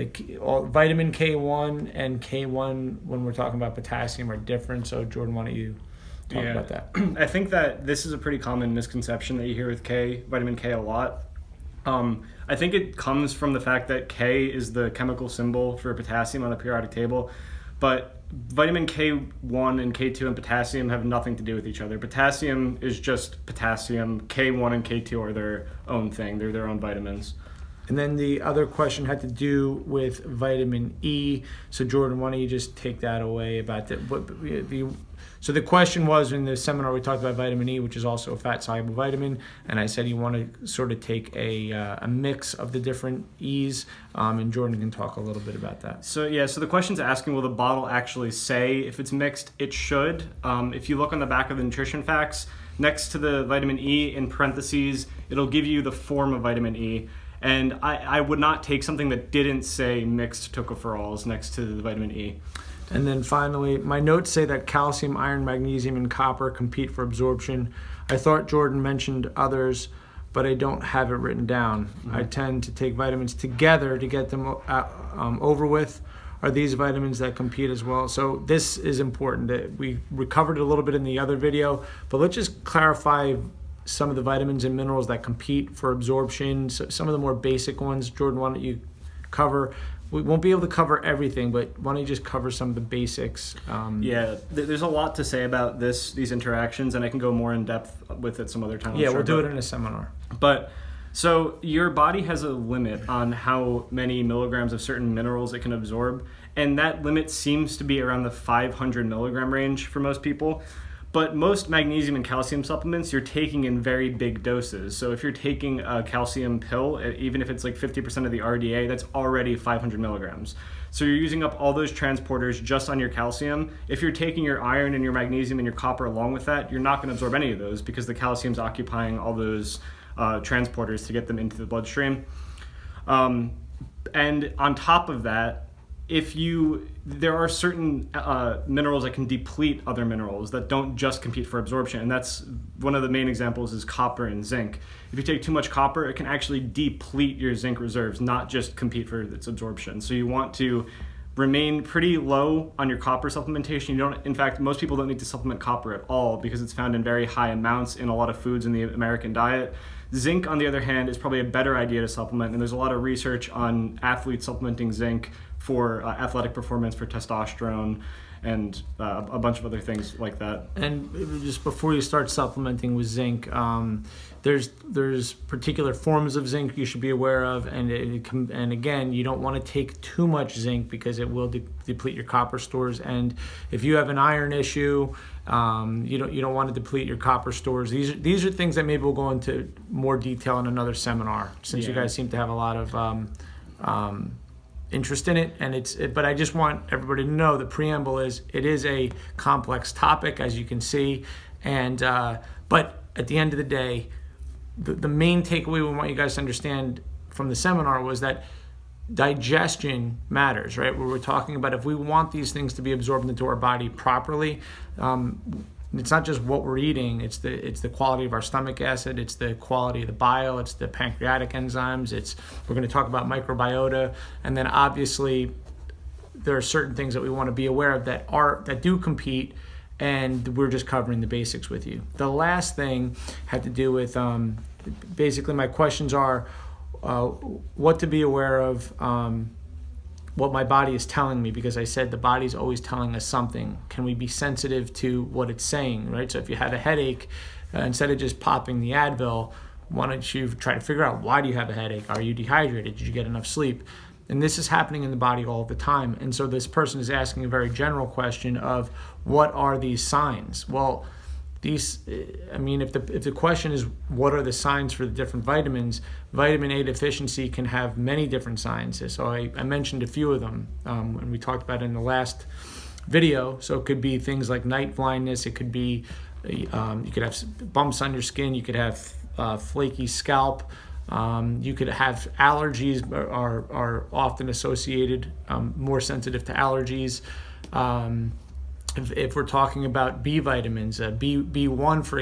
vitamin K1 and K1 when we're talking about potassium are different. So Jordan, why don't you talk about that? I think that this is a pretty common misconception that you hear with vitamin K a lot. I think it comes from the fact that K is the chemical symbol for potassium on the periodic table, but vitamin K1 and K2 and potassium have nothing to do with each other. Potassium is just potassium. K1 and K2 are their own thing. They're their own vitamins. And then the other question had to do with vitamin E. So Jordan, why don't you just take that away about so the question was, in the seminar we talked about vitamin E, which is also a fat-soluble vitamin, and I said you want to sort of take a mix of the different E's, and Jordan can talk a little bit about that. So the question's asking, will the bottle actually say if it's mixed? It should. If you look on the back of the nutrition facts, next to the vitamin E in parentheses, it'll give you the form of vitamin E. And I would not take something that didn't say mixed tocopherols next to the vitamin E. And then finally, my notes say that calcium, iron, magnesium, and copper compete for absorption. I thought Jordan mentioned others, but I don't have it written down. Mm-hmm. I tend to take vitamins together to get them over with. Are these vitamins that compete as well? So this is important. We covered it a little bit in the other video, but let's just clarify some of the vitamins and minerals that compete for absorption. So some of the more basic ones. Jordan, why don't you cover? We won't be able to cover everything, but why don't you just cover some of the basics? There's a lot to say about these interactions, and I can go more in depth with it some other time. Yeah, we'll do it in a seminar. But so your body has a limit on how many milligrams of certain minerals it can absorb, and that limit seems to be around the 500 milligram range for most people. But most magnesium and calcium supplements you're taking in very big doses. So if you're taking a calcium pill, even if it's like 50% of the RDA, that's already 500 milligrams. So you're using up all those transporters just on your calcium. If you're taking your iron and your magnesium and your copper along with that, you're not going to absorb any of those because the calcium's occupying all those transporters to get them into the bloodstream. And on top of that, there are certain minerals that can deplete other minerals that don't just compete for absorption, and that's one of the main examples is copper and zinc. If you take too much copper, it can actually deplete your zinc reserves, not just compete for its absorption. So you want to remain pretty low on your copper supplementation. In fact, most people don't need to supplement copper at all because it's found in very high amounts in a lot of foods in the American diet. Zinc, on the other hand, is probably a better idea to supplement, and there's a lot of research on athletes supplementing zinc for athletic performance, for testosterone, and a bunch of other things like that. And just before you start supplementing with zinc, there's particular forms of zinc you should be aware of, and again, you don't want to take too much zinc because it will deplete your copper stores. And if you have an iron issue, you don't want to deplete your copper stores. These are things that maybe we'll go into more detail in another seminar, since you guys seem to have a lot of interest in it, but I just want everybody to know the preamble is it is a complex topic, as you can see, and but at the end of the day, the main takeaway we want you guys to understand from the seminar was that digestion matters, right? Where we're talking about if we want these things to be absorbed into our body properly, it's not just what we're eating, it's the quality of our stomach acid, it's the quality of the bile, it's the pancreatic enzymes, we're going to talk about microbiota, and then obviously there are certain things that we want to be aware of that do compete, and we're just covering the basics with you. The last thing had to do with basically my questions are what to be aware of, what my body is telling me, because I said the body's always telling us something. Can we be sensitive to what it's saying, right? So if you have a headache, instead of just popping the Advil, why don't you try to figure out, why do you have a headache? Are you dehydrated? Did you get enough sleep? And this is happening in the body all the time. And so this person is asking a very general question of, what are these signs? Well, if the question is what are the signs for the different vitamins, vitamin A deficiency can have many different signs. So I mentioned a few of them and we talked about it in the last video. So it could be things like night blindness. It could be you could have bumps on your skin. You could have flaky scalp. You could have allergies are often associated, more sensitive to allergies. If we're talking about B vitamins, B1 for